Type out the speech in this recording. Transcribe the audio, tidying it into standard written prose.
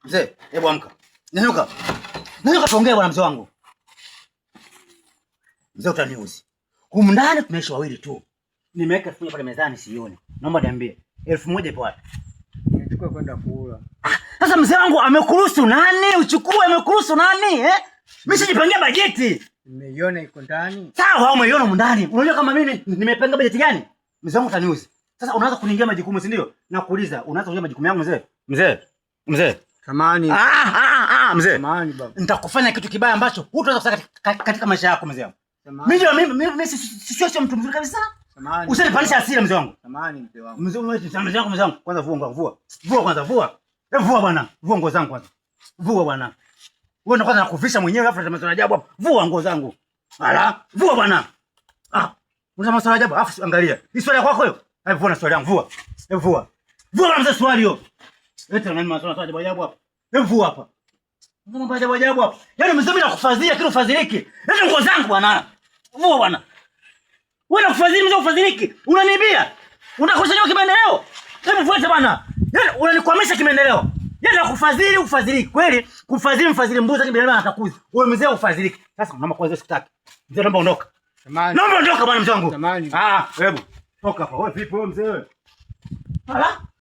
Mzee, hebu amka. Nyanyuka. Nyanyuka tuongee bwana mzee wangu. Mzee utaniuzi. Humu ndani tunaishi wawili tu. Nimeweka 1000 pale mezani sioni. Naomba niambie. 1000 ipo wapi? Nichukue kwenda kula. Sasa mzee wangu amekuruhusu nani? Uchukue amekuruhusu nani? Mimi sijipangia bajeti. Nimeiona iko ndani. Sawa, umeiona humu ndani. Unajua kama mimi nimepanga bajeti gani? Mzee wangu utaniuzi. Sasa unaanza kuniingia majukumu si ndio? Nakuuliza, unaanza kuingia majukumu yangu mzee? Mzee. Samahani. Mzee. Samahani baba. Nitakufanya kitu kibaya ambacho hutaweza kusaka katika maisha yako mzee wangu. Mimi sio mtu mzuri kabisa. Samahani. Usinipandisha hasira mzee wangu. Samahani mzee wangu. Mzee wangu. Kwanza vua. Vua kwanza, vua. Vua bwana. Vua nguo zangu kwanza. Vua bwana. Wewe kwanza nakuvisha mwenyewe afu unasema ajabu hapo. Vua nguo zangu. Ala, vua bwana. Unasema maswali ajabu. Afu angalia. Hii swali kwako hiyo. Hebu vua na swali yangu, vua. Hebu vua. Vua mzee swali hiyo. Eti nani maswali ajabu hapa? Hebu vua hapa. Mambo ajabu hapa. Yaani mzee mimi nakufadhilia kile ufadhiliki. Eti nguo zangu bwana. Vua bwana. Wewe unakufadhili mzee ufadhiliki. Unanibia. Unakusanya kimaendeleo. Hebu fuata bwana. Yaani unanikwamisha kimaendeleo. Yaani nakufadhili ufadhiliki. Kweli kufadhili mfadhili mbuzi kimaendeleo atakuza. Wewe mzee ufadhiliki. Sasa naomba kwanza sikutaki. Mzee naomba ondoka. Samahani. Naomba ondoka bwana mzee wangu. Samahani. Hebu. Toka hapa. Wewe vipi wewe mzee wewe? Ala.